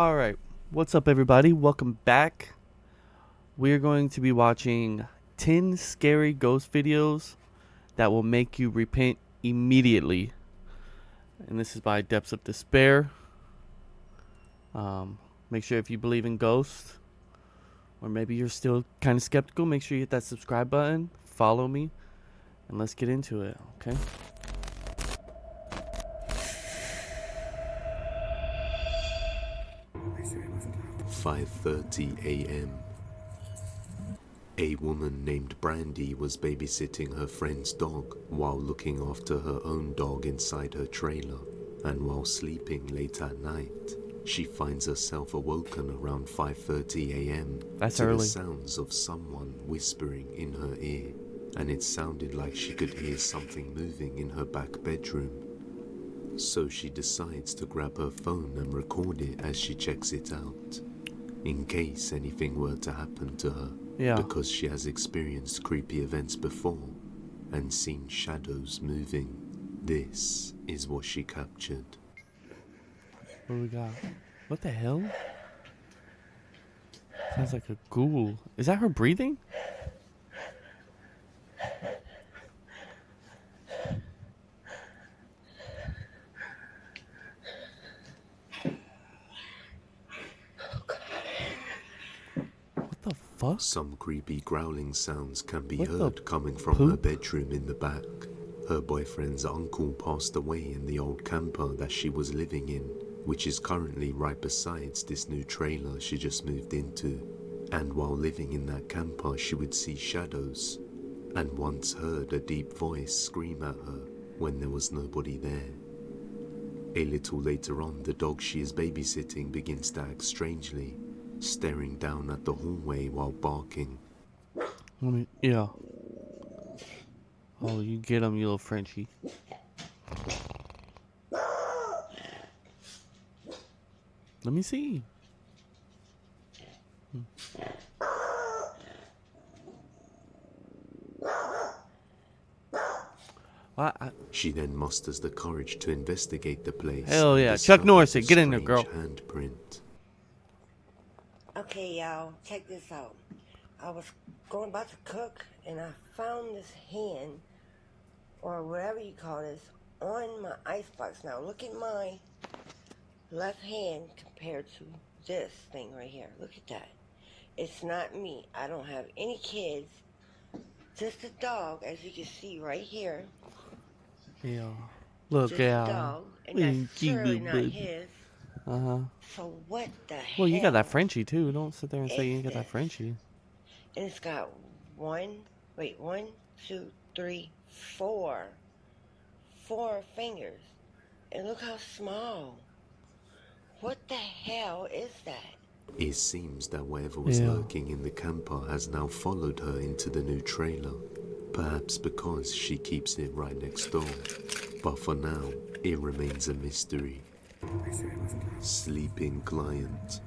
Alright, what's up everybody? Welcome back. We're going to be watching 10 scary ghost videos that will make you repent immediately. And this is by Depths of Despair. Make sure if you believe in ghosts, or maybe you're still kind of skeptical, make sure you hit that subscribe button, follow me, and let's get into it, okay? 5:30 a.m. A woman named Brandy was babysitting her friend's dog while looking after her own dog inside her trailer, and while sleeping late at night, she finds herself awoken around 5:30 a.m. That's to early. the sounds of someone whispering in her ear, and it sounded like she could hear something moving in her back bedroom. So she decides to grab her phone and record it as she checks it out, in case anything were to happen to her, because she has experienced creepy events before and seen shadows moving. This is what she captured. What do we got? What the hell? Sounds like a ghoul. Is that her breathing? What the fuck? Some creepy growling sounds can be What heard coming from her bedroom in the back. Her boyfriend's uncle passed away in the old camper that she was living in, which is currently right besides this new trailer she just moved into. And while living in that camper, she would see shadows, and once heard a deep voice scream at her when there was nobody there. A little later on, the dog she is babysitting begins to act strangely, staring down at the hallway while barking. Yeah. Oh, you get him, you little Frenchie. Let me see. She then musters the courage to investigate the place. Hell yeah. Chuck Norris, get in there, girl. Handprint. Okay, y'all, check this out. I was about to cook, and I found this hand, or whatever you call this, on my icebox. Now, look at my left hand compared to this thing right here. Look at that. It's not me. I don't have any kids. Just a dog, as you can see right here. Yeah. Look just out. A dog, and that's surely not his. So what the hell? Well, you got that Frenchie too. Don't sit there and say you ain't got that Frenchie. And it's got one, two, three, four fingers. And look how small. What the hell is that? It seems that whatever was lurking in the camper has now followed her into the new trailer. Perhaps because she keeps it right next door. But for now, it remains a mystery. Sleeping client.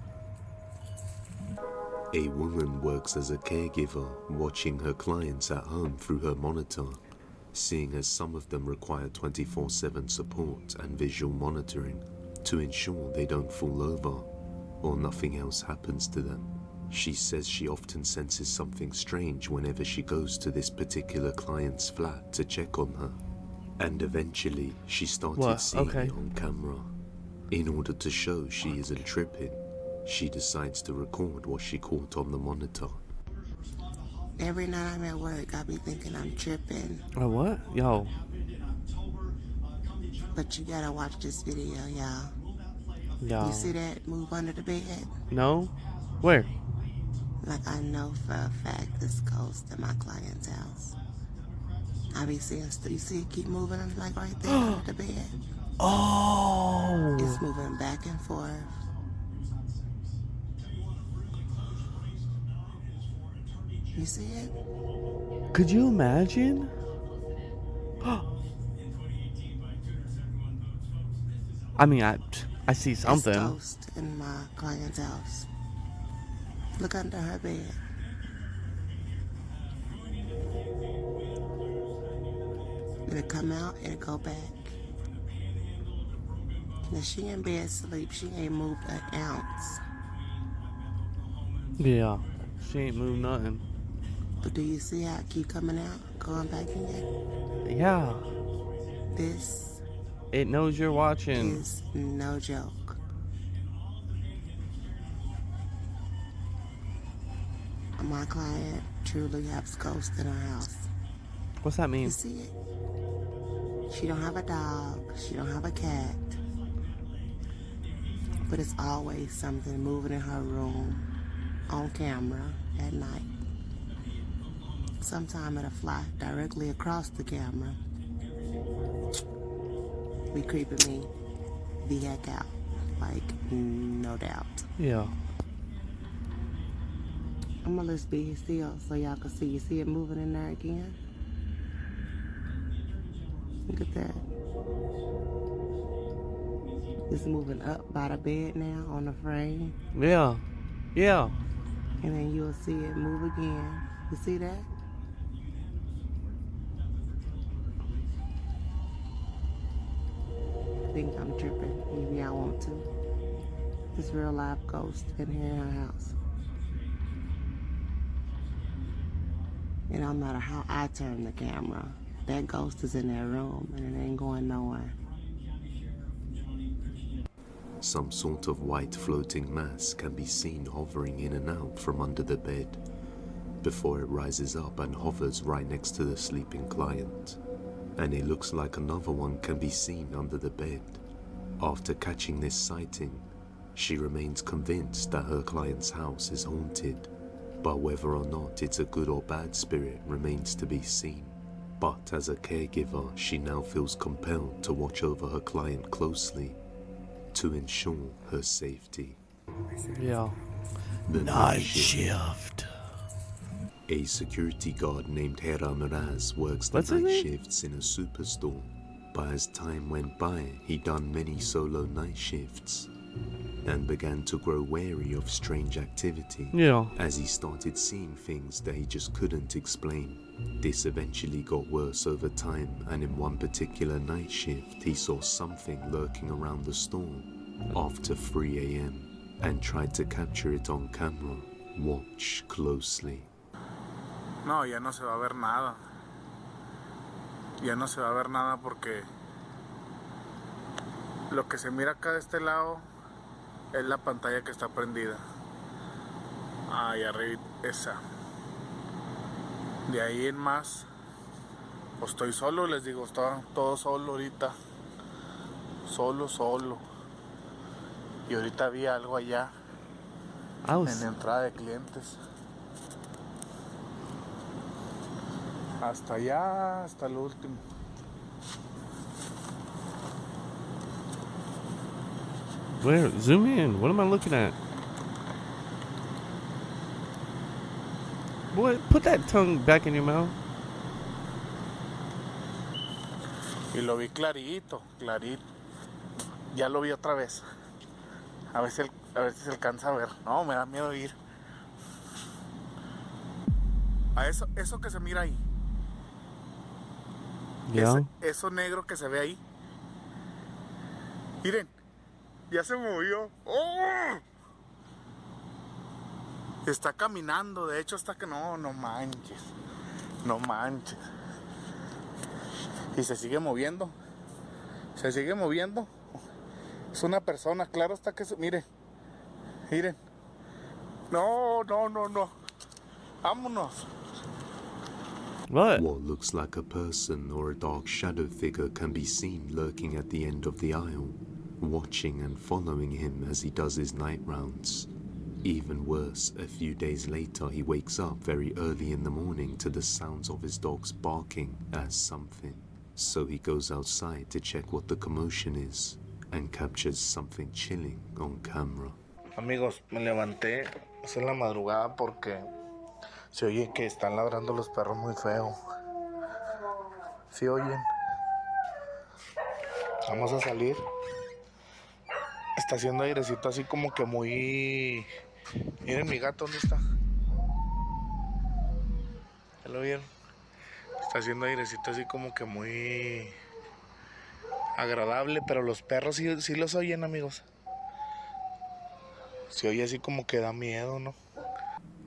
A woman works as a caregiver, watching her clients at home through her monitor, seeing as some of them require 24/7 support and visual monitoring to ensure they don't fall over or nothing else happens to them. She says she often senses something strange whenever she goes to this particular client's flat to check on her. And eventually, she started seeing it on camera. In order to show she isn't tripping, she decides to record what she caught on the monitor. Every night I'm at work, I be thinking I'm tripping. Oh, what? Yo. But you gotta watch this video, y'all. Yo. You see that move under the bed? No? Where? Like, I know for a fact this goes to my client's house. I be seeing, you see it keep moving, like right there under the bed? Oh! It's moving back and forth. You see it? Could you imagine? I mean, I see something. It's a ghost in my client's house. Look under her bed. It'll come out and it'll go back. Now she in bed asleep. She ain't moved an ounce. Yeah. She ain't moved nothing. But do you see how it keep coming out, going back in? Yeah. This It knows you're watching. is no joke. My client truly has ghosts in her house. What's that You mean? see it? She don't have a dog. She don't have a cat. But it's always something moving in her room on camera at night. Sometime it'll fly directly across the camera. Be creeping me the heck out. Like, no doubt. Yeah. I'm gonna let's be still so y'all can see. You see it moving in there again? Look at that. It's moving up by the bed now on the frame. Yeah. Yeah. And then you'll see it move again. You see that? I think I'm tripping. Maybe I want to. This real life ghost in here in her house. And no matter how I turn the camera, that ghost is in that room and it ain't going nowhere. Some sort of white floating mass can be seen hovering in and out from under the bed before it rises up and hovers right next to the sleeping client. And it looks like another one can be seen under the bed. After catching this sighting, she remains convinced that her client's house is haunted, but whether or not it's a good or bad spirit remains to be seen. But as a caregiver, she now feels compelled to watch over her client closely to ensure her safety. Yeah. The Night shift. A security guard named Hera Miraz works the What's his night name? shifts in a superstore, but as time went by, he done many solo night shifts and began to grow wary of strange activity Yeah. as he started seeing things that he just couldn't explain. This eventually got worse over time, and in one particular night shift, he saw something lurking around the store after 3 a.m. and tried to capture it on camera. Watch closely. No, ya no se va a ver nada. Ya no se va a ver nada porque lo que se mira acá de este lado es la pantalla que está prendida. Ahí arriba, esa. De ahí en más, pues estoy solo, les digo, está todo solo ahorita. Solo. Y ahorita vi algo allá en la entrada de clientes. Hasta allá, hasta el último. Where? Zoom in. What am I looking at? Boy, put that tongue back in your mouth. Y lo vi clarito. Ya lo vi otra vez. A ver si se alcanza a ver. No, me da miedo ir. A eso que se mira ahí. Yeah. Eso negro que se ve ahí. Miren, ya se movió. ¡Oh! Está caminando, de hecho hasta que no manches. No manches. Y se sigue moviendo. Es una persona, claro está que miren. No. Vámonos. What? What looks like a person or a dark shadow figure can be seen lurking at the end of the aisle, watching and following him as he does his night rounds. Even worse, a few days later he wakes up very early in the morning to the sounds of his dogs barking at something. So he goes outside to check what the commotion is and captures something chilling on camera. Amigos, me levanté es en la madrugada porque se oye que están ladrando los perros muy feo. ¿Sí oyen? Vamos a salir. Está haciendo airecito así como que muy... Miren mi gato, ¿dónde está? ¿Ya lo vieron? Está haciendo airecito así como que muy... agradable, pero los perros sí los oyen, amigos. Se oye así como que da miedo, ¿no?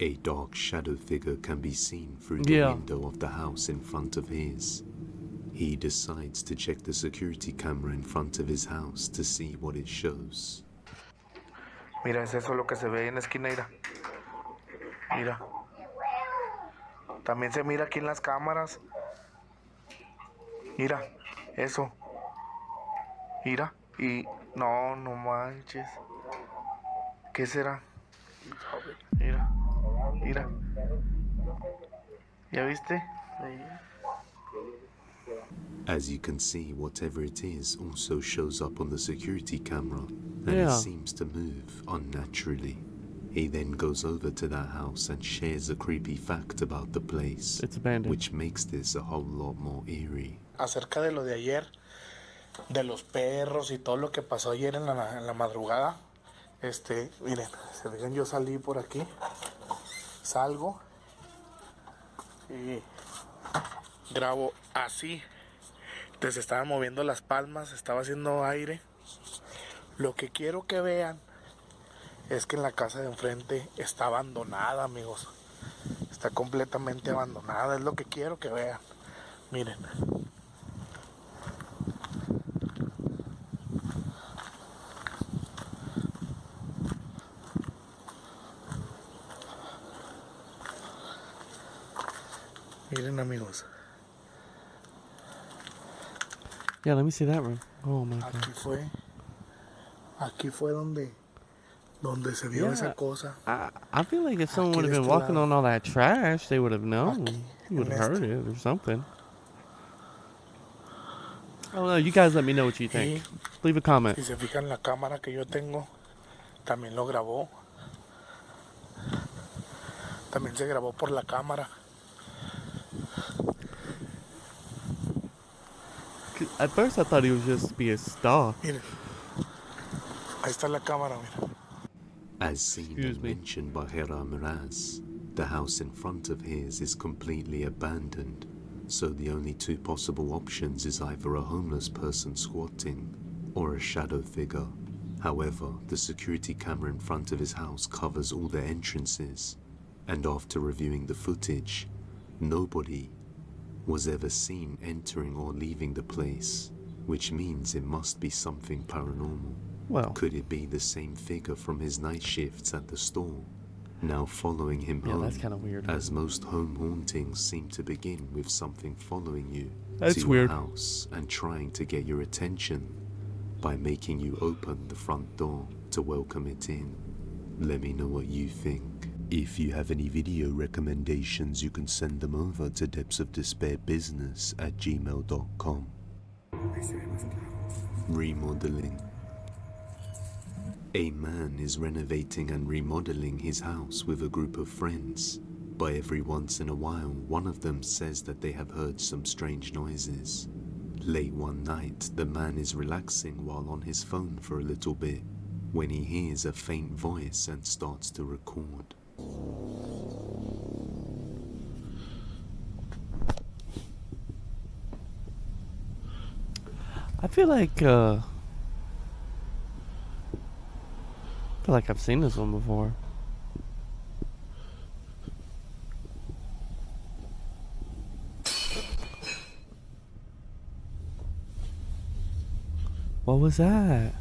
A dark shadow figure can be seen through the Yeah. window of the house in front of his. He decides to check the security camera in front of his house to see what it shows. Mira, es eso lo que se ve en la esquina, mira. Mira. También se mira aquí en las cámaras. Mira, eso. Mira. Y no manches. ¿Qué será? Mira. Mira. ¿Ya viste? As you can see, whatever it is also shows up on the security camera, and Yeah. it seems to move unnaturally. He then goes over to that house and shares a creepy fact about the place, It's abandoned. which makes this a whole lot more eerie. Acerca de lo de ayer, de los perros y todo lo que pasó ayer en la madrugada. Miren, se fijan, yo salí por aquí, salgo y grabo así. Entonces estaban moviendo las palmas, estaba haciendo aire. Lo que quiero que vean es que en la casa de enfrente está abandonada, amigos. Está completamente abandonada, es lo que quiero que vean. Miren. Miren, amigos. Yeah, let me see that room. Oh my god. Aquí fue donde se vio esa cosa. I feel like if someone Aquí would have de been este walking lado. on all that trash, they would have known. Aquí, You would en have heard este. it or something. I don't know. You guys let me know what you think. Leave a comment. Si se fijan, la cámara que yo tengo también lo grabó. También se grabó por la cámara. At first, I thought he was just being stalked. Miren. Ahí está la cámara, mira. As seen Excuse and me. mentioned by Hera Miraz, the house in front of his is completely abandoned, so the only two possible options is either a homeless person squatting or a shadow figure. However, the security camera in front of his house covers all the entrances, and after reviewing the footage, nobody was ever seen entering or leaving the place, which means it must be something paranormal. Well, Could it be the same figure from his night shifts at the store, now following him yeah, home, that's kind of weird. as most home hauntings seem to begin with something following you That's to your weird. house and trying to get your attention by making you open the front door to welcome it in. Let me know what you think. If you have any video recommendations, you can send them over to depthsofdespairbusiness@gmail.com. Remodeling. A man is renovating and remodeling his house with a group of friends, but every once in a while one of them says that they have heard some strange noises. Late one night, the man is relaxing while on his phone for a little bit when he hears a faint voice and starts to record. I feel like I've seen this one before. What was that?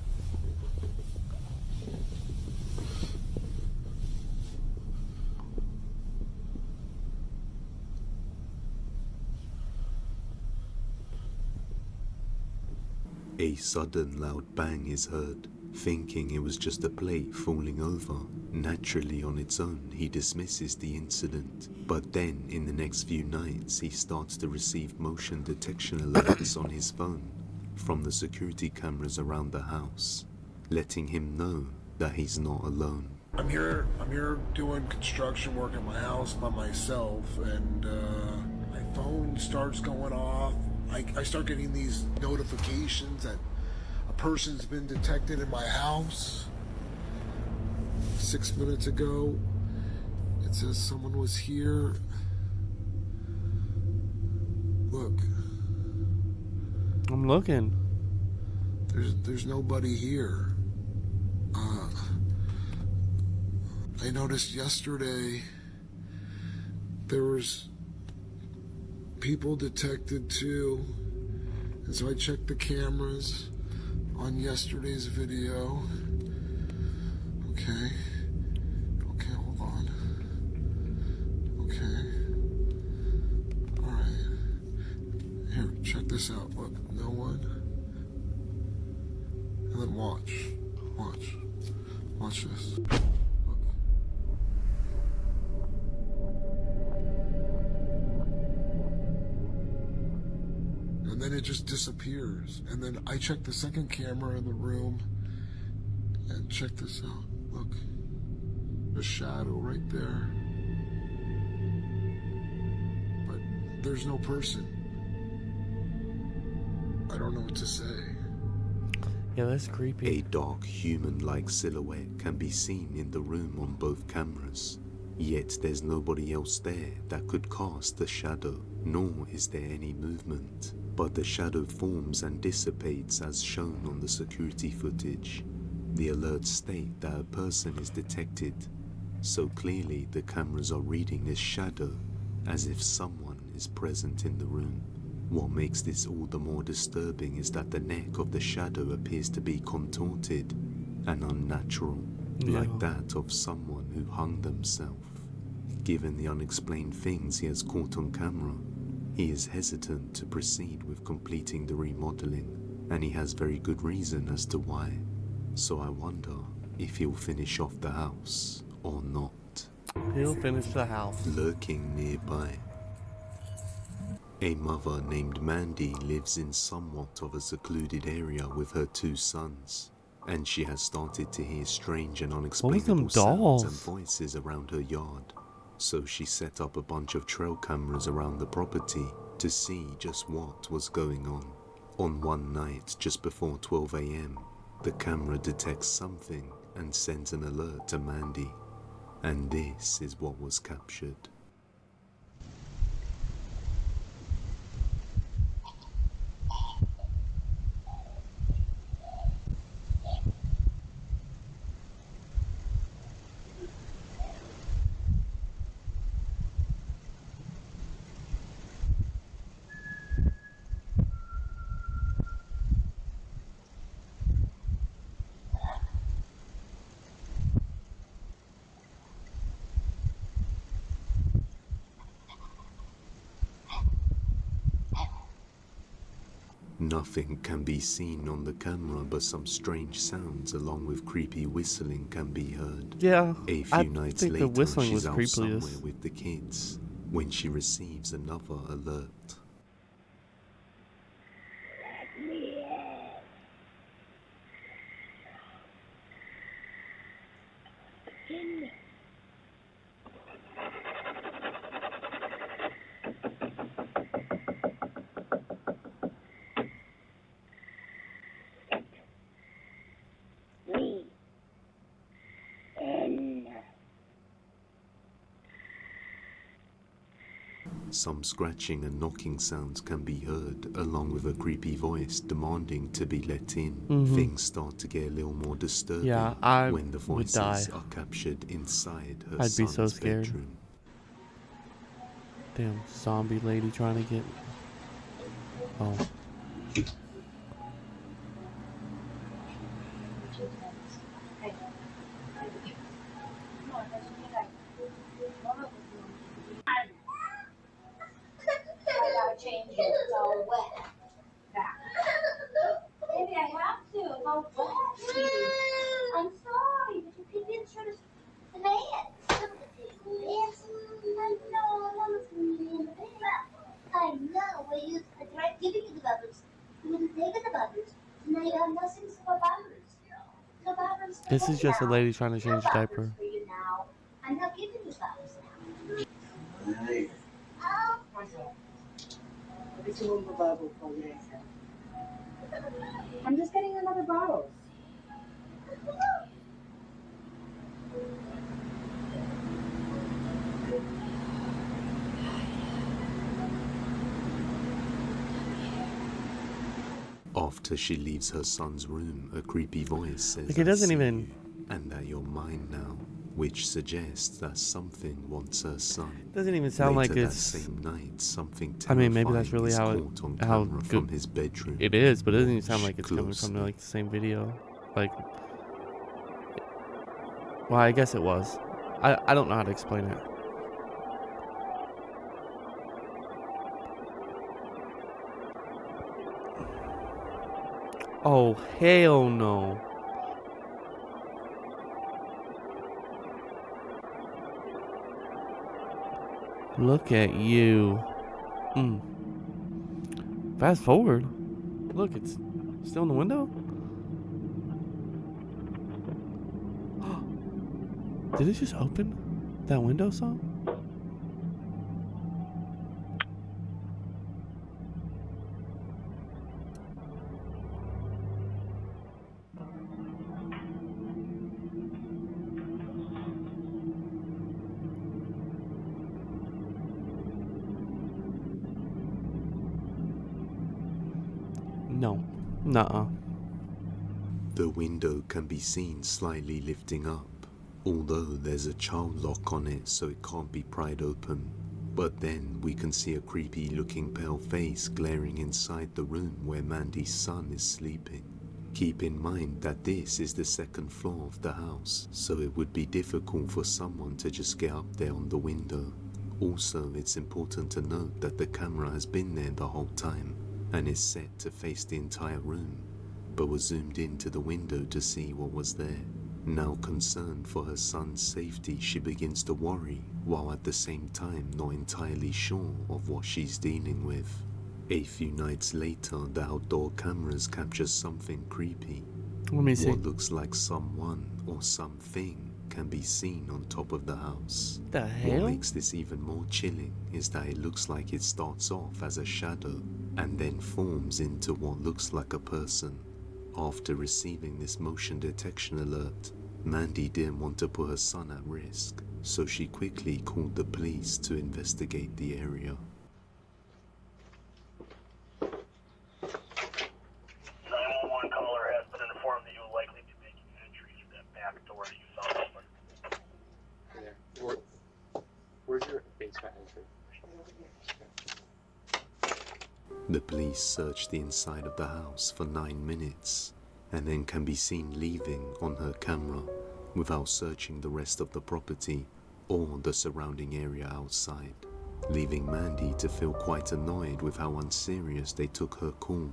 A sudden loud bang is heard. Thinking it was just a plate falling over, naturally on its own, he dismisses the incident. But then, in the next few nights, he starts to receive motion detection alerts on his phone from the security cameras around the house, letting him know that he's not alone. I'm here doing construction work at my house by myself, and my phone starts going off. I start getting these notifications that a person's been detected in my house. 6 minutes ago, it says someone was here. Look, I'm looking. There's nobody here. I noticed yesterday there was people detected too, and so I checked the cameras on yesterday's video. Okay, hold on. Okay, all right. Here, check this out. Look, no one. And then watch this. Look. And then it just disappears. And then I check the second camera in the room, and check this out. Look, the shadow right there. But there's no person. I don't know what to say. Yeah, that's creepy. A dark human-like silhouette can be seen in the room on both cameras, yet there's nobody else there that could cast the shadow, nor is there any movement, but the shadow forms and dissipates as shown on the security footage. The alerts state that a person is detected, so clearly the cameras are reading this shadow as if someone is present in the room. What makes this all the more disturbing is that the neck of the shadow appears to be contorted and unnatural, like that of someone who hung themselves. Given the unexplained things he has caught on camera, he is hesitant to proceed with completing the remodeling, and he has very good reason as to why. So I wonder if he'll finish off the house or not. He'll finish the house. Lurking nearby, a mother named Mandy lives in somewhat of a secluded area with her 2 sons, and she has started to hear strange and unexplainable sounds and voices around her yard. So she set up a bunch of trail cameras around the property to see just what was going on. On one night, just before 12 AM, the camera detects something and sends an alert to Mandy, and this is what was captured. Nothing can be seen on the camera, but some strange sounds along with creepy whistling can be heard. Yeah, A few I nights think the later, whistling she's was out creepiest. somewhere with the kids when she receives another alert. Some scratching and knocking sounds can be heard, along with a creepy voice demanding to be let in. Things start to get a little more disturbing when the voices are captured inside her I'd be son's so scared. bedroom. Damn zombie lady trying to get... Oh. Change it. It's all wet. Back. Maybe I have to. It's all wet. I'm sorry, but you could get sort of the pants. Yes. I know. I know. I tried giving you the bubbles. You wouldn't take the bubbles. Now you have nothing for bubbles. No bubbles. This is just a lady trying to change a diaper. For you now. I'm not giving you bubbles now. Oh. I'm just getting another bottle. After she leaves her son's room, a creepy voice says, Like, it doesn't "I see even- you, and that you're mine now," which suggests that something wants her son. Doesn't even sound like Later that it's. same night, something I terrifying mean, maybe that's really is how it- caught on how camera good from his bedroom. It is, but it doesn't even sound Watch like it's coming from closely. like the same video. Like, well, I guess it was. I don't know how to explain it. Oh, hell no. Look at you. Fast forward. Look, it's still in the window. Did it just open that window some? No. Nuh-uh. The window can be seen slightly lifting up, although there's a child lock on it so it can't be pried open. But then we can see a creepy looking pale face glaring inside the room where Mandy's son is sleeping. Keep in mind that this is the second floor of the house, so it would be difficult for someone to just get up there on the window. Also, it's important to note that the camera has been there the whole time and is set to face the entire room, but was zoomed into the window to see what was there. Now concerned for her son's safety, she begins to worry, while at the same time not entirely sure of what she's dealing with. A few nights later, the outdoor cameras capture something creepy. Let me see. What looks like someone or something can be seen on top of the house. The What hell? makes this even more chilling is that it looks like it starts off as a shadow and then forms into what looks like a person. After receiving this motion detection alert, Mandy didn't want to put her son at risk, so she quickly called the police to investigate the area. 911 caller has been informed that you will likely be making entry through that back door you saw open. There. Where's your basement entry? The police search the inside of the house for 9 minutes and then can be seen leaving on her camera without searching the rest of the property or the surrounding area outside, leaving Mandy to feel quite annoyed with how unserious they took her call.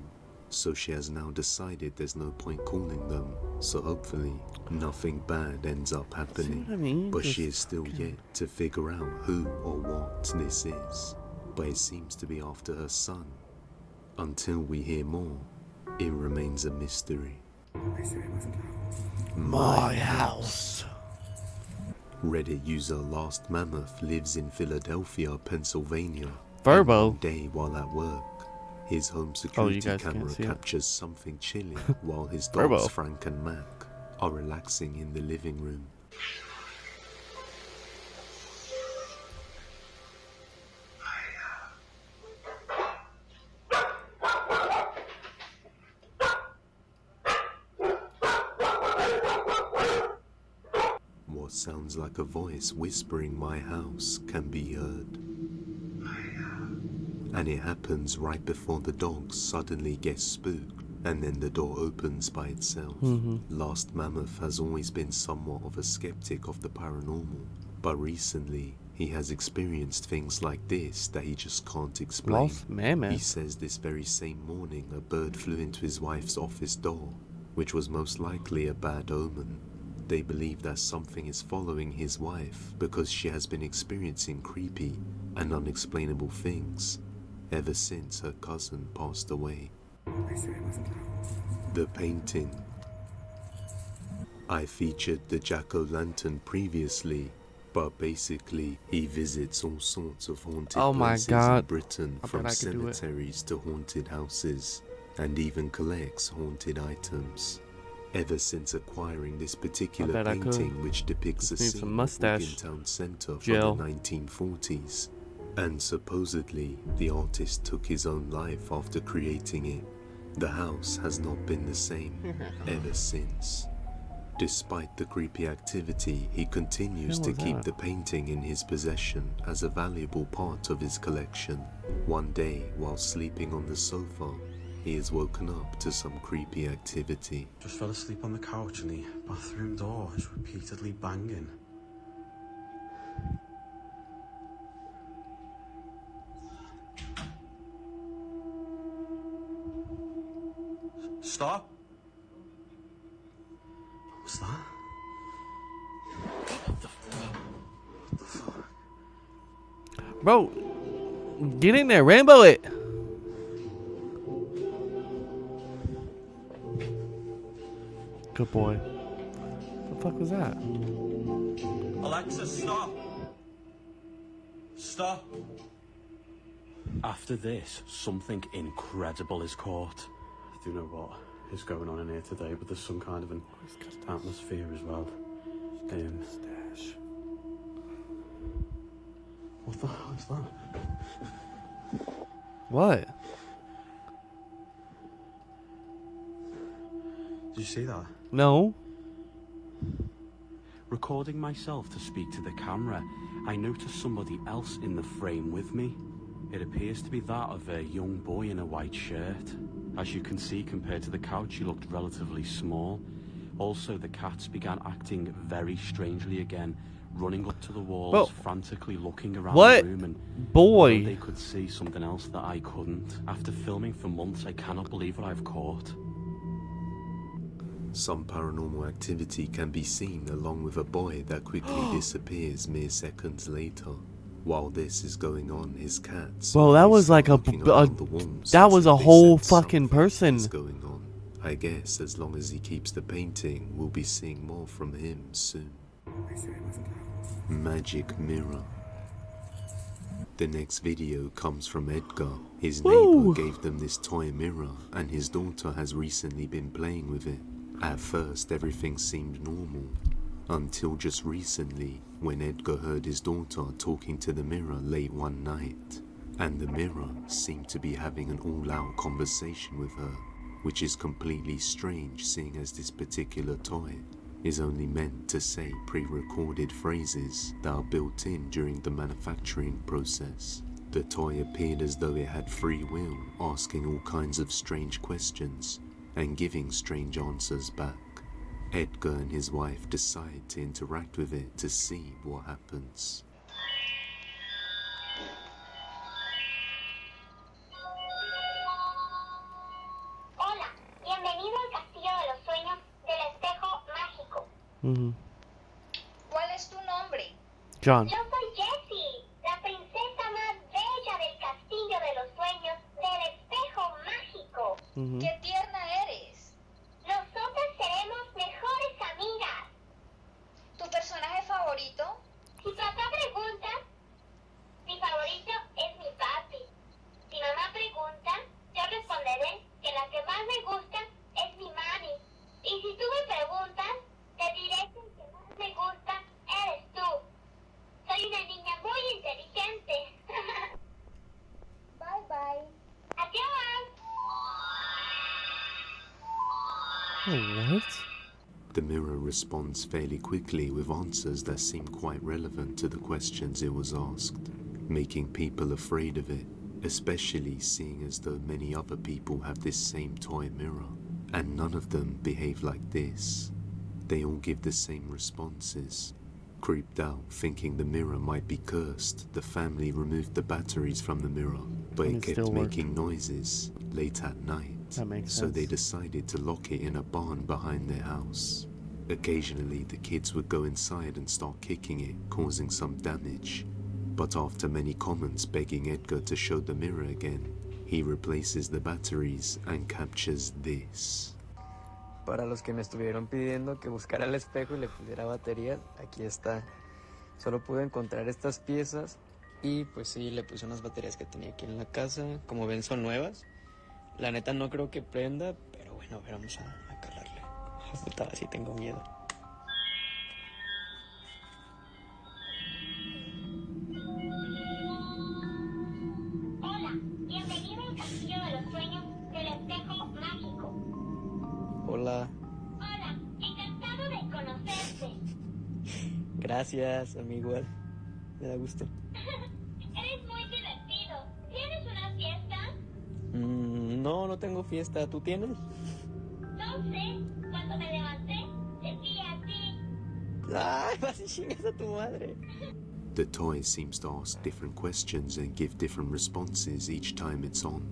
So she has now decided there's no point calling them, so hopefully nothing bad ends up happening. what I mean? But she Just is still yet to figure out who or what this is. But it seems to be after her son. Until we hear more, it remains a mystery. My house. Reddit user Last Mammoth lives in Philadelphia, Pennsylvania. Verbo. And one day while at work, his home you security guys can't camera see it. captures something chilling while his Verbo. dogs Frank and Mac are relaxing in the living room. What sounds like a voice whispering "my house" can be heard. And it happens right before the dogs suddenly get spooked, and then the door opens by itself. Last Mammoth has always been somewhat of a skeptic of the paranormal, but recently he has experienced things like this that he just can't explain. Lost Mammoth? He says this very same morning a bird flew into his wife's office door, which was most likely a bad omen. They believe that something is following his wife because she has been experiencing creepy and unexplainable things ever since her cousin passed away. The painting. I featured the jack-o'-lantern previously, but basically he visits all sorts of haunted Oh my places in God. Britain, I from bet I could do it. cemeteries to haunted houses, and even collects haunted items. Ever since acquiring this particular bet I could. painting, which depicts a Just need scene some of mustache Wigan Town Centre gel. from the 1940s, and supposedly the artist took his own life after creating it. The house has not been the same ever since. Despite the creepy activity, he continues to keep the painting in his possession as a valuable part of his collection. One day, while sleeping on the sofa, he is woken up to some creepy activity. Just fell asleep on the couch and the bathroom door is repeatedly banging. Stop! What was that? What the fuck? Bro, get in there, Rambo it. Good boy. What the fuck was that? Alexa, stop! Stop! After this, something incredible is caught. I do know what is going on in here today, but there's some kind of an atmosphere as well. What the hell is that? What? Did you see that? No. Recording myself to speak to the camera, I noticed somebody else in the frame with me. It appears to be that of a young boy in a white shirt. As you can see, compared to the couch, he looked relatively small. Also, the cats began acting very strangely again, running up to the walls, frantically looking around the room, and boy, they could see something else that I couldn't. After filming for months, I cannot believe what I've caught. Some paranormal activity can be seen along with a boy that quickly disappears mere seconds later. While this is going on, his cats. Bro, that was like that was a whole fucking person. Going on. I guess as long as he keeps the painting, we'll be seeing more from him soon. Magic mirror. The next video comes from Edgar. His neighbor gave them this toy mirror, and his daughter has recently been playing with it. At first, everything seemed normal, until just recently, when Edgar heard his daughter talking to the mirror late one night, and the mirror seemed to be having an all-out conversation with her, which is completely strange seeing as this particular toy is only meant to say pre-recorded phrases that are built in during the manufacturing process. The toy appeared as though it had free will, asking all kinds of strange questions and giving strange answers back. Edgar and his wife decide to interact with it to see what happens. Hola, bienvenido al Castillo de los Sueños del Espejo Mágico. ¿Cuál es tu nombre? John. Yo soy Jessie, la princesa más bella del Castillo de los Sueños del Espejo Mágico. ¡Qué tierna eres! Nosotras seremos mejores amigas. ¿Tu personaje favorito? Si papá pregunta, mi favorito es mi papi. Si mamá pregunta, yo responderé que la que más me gusta es mi mami. Y si tú me preguntas, te diré que el que más me gusta eres tú. Soy una niña muy inteligente. Bye bye. Adiós. What? The mirror responds fairly quickly with answers that seem quite relevant to the questions it was asked, making people afraid of it, especially seeing as though many other people have this same toy mirror, and none of them behave like this. They all give the same responses. Creeped out, thinking the mirror might be cursed, the family removed the batteries from the mirror, but it kept making noises late at night. So they decided to lock it in a barn behind their house. Occasionally, the kids would go inside and start kicking it, causing some damage. But after many comments begging Edgar to show the mirror again, he replaces the batteries and captures this. Para los que me estuvieron pidiendo que buscara el espejo y le pusiera baterías, aquí está. Solo pude encontrar estas piezas y pues sí, le puse unas baterías que tenía aquí en la casa. Como ven, son nuevas. La neta no creo que prenda, pero bueno, a ver, vamos a calarle. Puta, sí tengo miedo. Hola, bienvenido al Castillo de los Sueños del Espejo Mágico. Hola. Hola, encantado de conocerte. Gracias, a mí igual. Me da gusto. Eres muy divertido. ¿Tienes una fiesta? No, no tengo fiesta. ¿Tú tienes? No sé. Cuando me levanté, te vi a ti. Ay, vas y chingas a tu madre. The toy seems to ask different questions and give different responses each time it's on,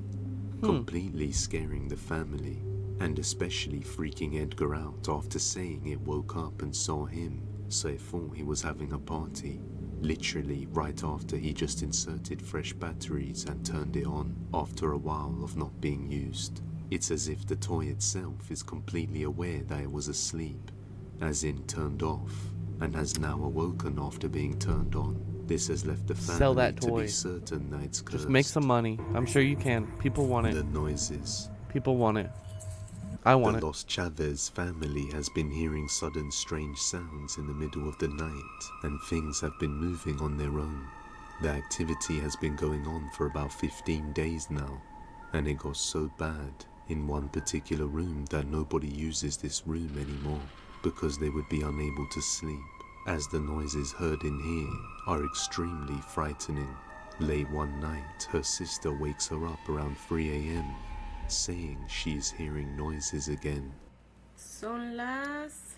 completely scaring the family, and especially freaking Edgar out after saying it woke up and saw him, so it thought he was having a party, literally right after he just inserted fresh batteries and turned it on after a while of not being used. It's as if the toy itself is completely aware that it was asleep, as in turned off, and has now awoken after being turned on. This has left the Sell family that to toy. be certain that it's cursed. Just make some money. I'm sure you can. People want it. The noises. People want it. I want The it. Los Chavez family has been hearing sudden strange sounds in the middle of the night, and things have been moving on their own. The activity has been going on for about 15 days now, and it got so bad in one particular room that nobody uses this room anymore because they would be unable to sleep, as the noises heard in here are extremely frightening. Late one night, her sister wakes her up around 3 a.m. saying she is hearing noises again. Son las...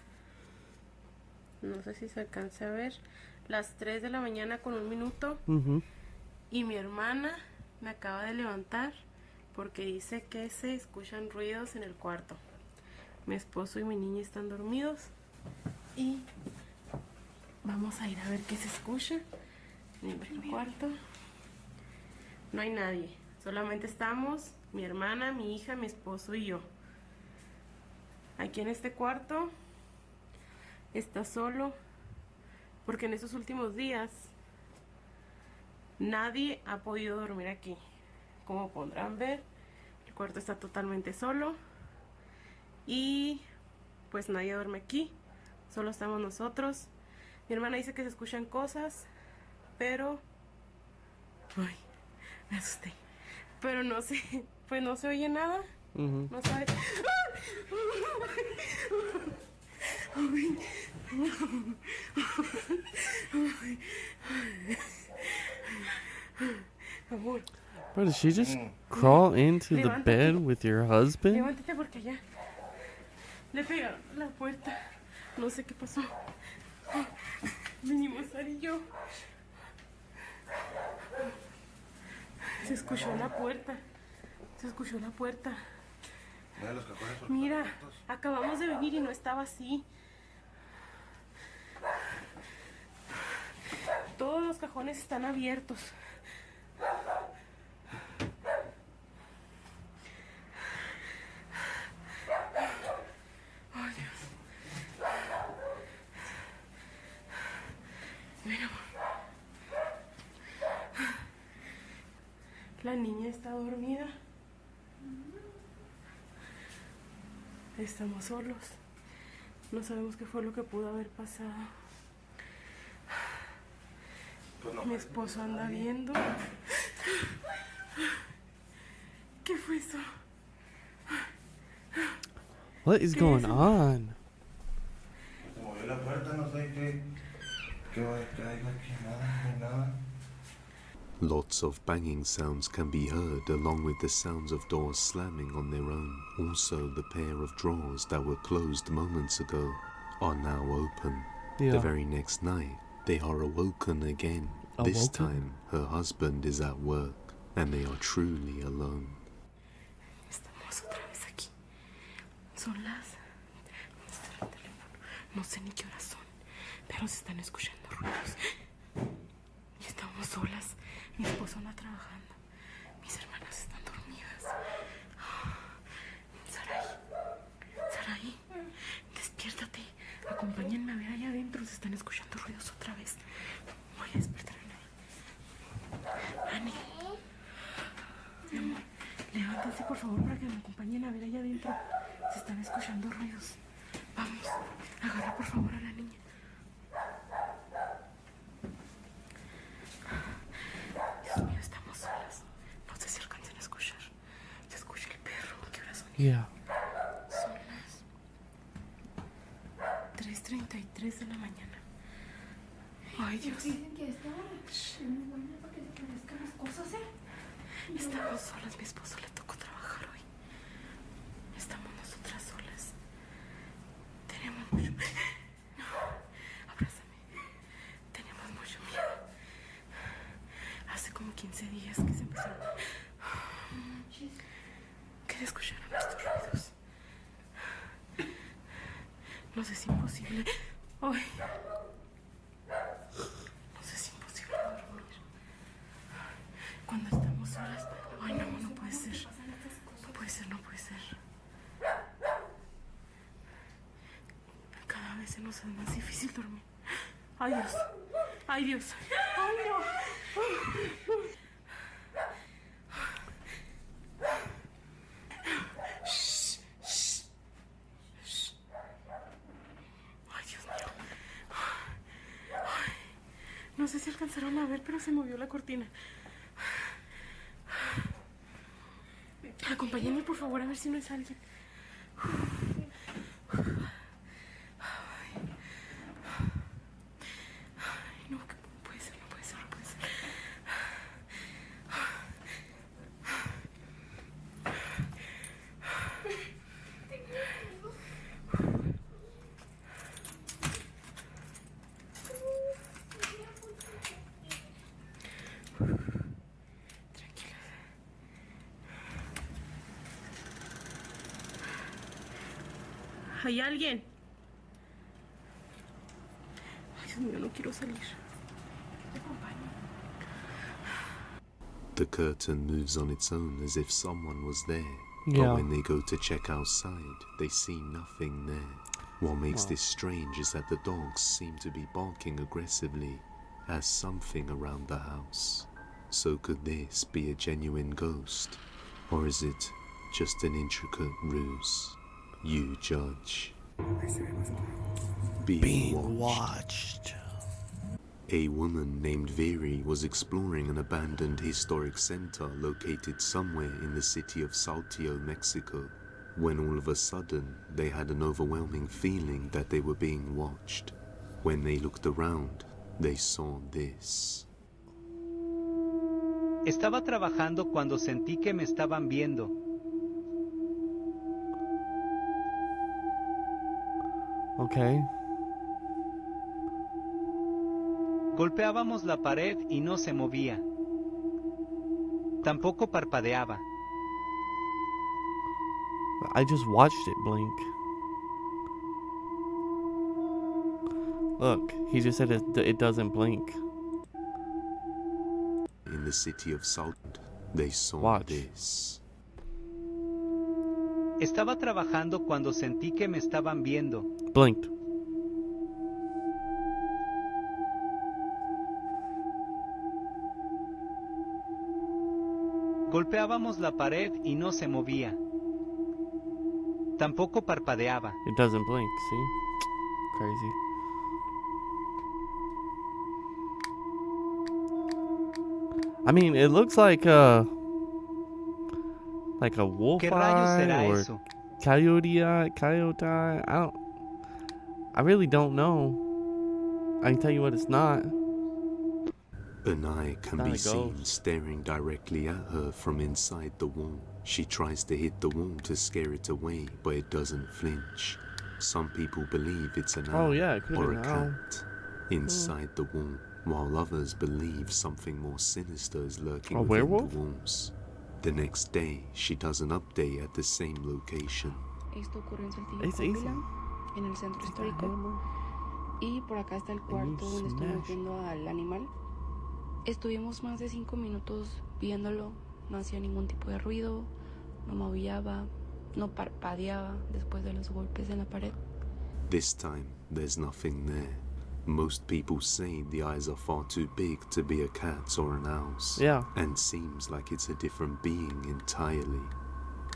no sé si se alcanza a ver, las 3 de la mañana con 1 minuto. Y mi hermana me acaba de levantar porque dice que se escuchan ruidos en el cuarto. Mi esposo y mi niña están dormidos y vamos a ir a ver qué se escucha en el cuarto. No hay nadie, solamente estamos mi hermana, mi hija, mi esposo y yo. Aquí en este cuarto está solo porque en estos últimos días nadie ha podido dormir aquí. Como podrán ver, el cuarto está totalmente solo y pues nadie duerme aquí, solo estamos nosotros. Mi hermana dice que se escuchan cosas, pero... ay, me asusté. Pero no sé, pues no se oye nada. No sabe. Amor. Bro, did she just crawl into the bed with your husband? Levántate porque allá le pegaron a la puerta. No sé qué pasó. Vinimos Ari y yo. Se escuchó la puerta. Se escuchó la puerta. Mira, acabamos de venir y no estaba así. Todos los cajones están abiertos. Ay, Dios. Bueno. La niña está dormida. Estamos solos. No sabemos qué fue lo que pudo haber pasado. Mi esposo anda viendo. ¿Qué fue eso? What is going on? Se movió la puerta, no sé qué va a caer aquí, nada. Lots of banging sounds can be heard along with the sounds of doors slamming on their own. Also, the pair of drawers that were closed moments ago are now open. Yeah. The very next night, they are awoken again. This time, her husband is at work and they are truly alone. Estamos otra vez aquí. Son las... no sé ni qué horas son, pero se están escuchando ruidos. Y estamos solas. Mi esposo anda trabajando. Mis hermanas están dormidas. Saraí, despiértate. Acompáñenme a ver allá adentro. Se están escuchando ruidos otra vez. Voy a despertar a Ani. Mi amor, levántense por favor para que me acompañen a ver allá adentro. Se están escuchando ruidos. Vamos, agarra por favor a la niña. Dios mío, estamos solas. No sé si alcancen a escuchar. Se escucha el perro. ¿Qué horas son? Yeah. Son las... 3 de la mañana. Ay, Dios. Dicen que esta hora es muy buena para que le parezcan las cosas, ¿eh? Estamos solas, mi esposo le tocó trabajar hoy. Estamos nosotras solas. Tenemos mucho miedo. No, abrázame. Tenemos mucho miedo. Hace como 15 días que se empezaron que se escucharon estos ruidos. Nos es imposible. Ay. Nos es imposible dormir. Cuando estamos solas. Ay, no, no puede ser. No puede ser, no puede ser. Cada vez se nos hace más difícil dormir. Ay, Dios. Ay, Dios. Ay, no. Ay, Dios mío. Ay, no sé si alcanzaron a ver, pero se movió la cortina. Acompáñenme, por favor, a ver si no es alguien. Ay, no, que no puede ser, no puede ser, no puede ser. ¿Hay alguien? Ay, Dios mío, no quiero salir. Te acompaño. The curtain moves on its own as if someone was there. Yeah. But when they go to check outside, they see nothing there. What makes this strange is that the dogs seem to be barking aggressively at something around the house. So could this be a genuine ghost? Or is it just an intricate ruse? You judge. Being watched. A woman named Veri was exploring an abandoned historic center located somewhere in the city of Saltillo, Mexico, when all of a sudden they had an overwhelming feeling that they were being watched. When they looked around, they saw this. Estaba trabajando cuando sentí que me estaban viendo. Okay. Golpeábamos la pared y no se movía. Tampoco parpadeaba. I just watched it blink. Look, he just said it doesn't blink. In the city of Salt, they saw this. Estaba trabajando cuando sentí que me estaban viendo. Blinked. Golpeábamos la pared y no se movía. Tampoco parpadeaba. It doesn't blink, see? Crazy. I mean, it looks like a wolf ¿Qué rayos será eye or eso? coyote eye. I really don't know. I can tell you what it's not. An eye can not be a seen ghost. staring directly at her from inside the wall. She tries to hit the wall to scare it away, but it doesn't flinch. Some people believe it's an owl yeah, it could've or a been an owl. cat inside the wall, while others believe something more sinister is lurking A within werewolf? the walls. The next day, she does an update at the same location. Esto ocurrió en Saltillo, It's easy. Coahuila, en el centro histórico. Y por acá está el cuarto donde estuvimos viendo al animal. Estuvimos más de 5 minutos viéndolo. No hacía ningún tipo de ruido, no maullaba, no parpadeaba después de los golpes en la pared. This time, there's nothing there. Most people say the eyes are far too big to be a cat's or an owl's. Yeah. And seems like it's a different being entirely.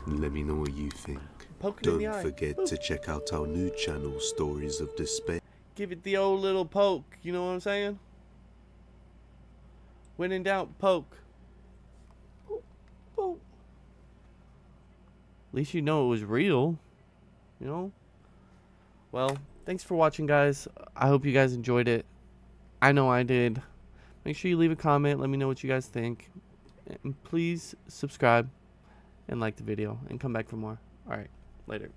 Let me know what you think. Poke it in the Don't eye. forget to check out our new channel, Stories of Despair. Give it the old little poke. You know what I'm saying? When in doubt, poke. Poke. At least you know it was real. You know? Well, thanks for watching, guys. I hope you guys enjoyed it. I know I did. Make sure you leave a comment. Let me know what you guys think. And please subscribe and like the video and come back for more. All right, later.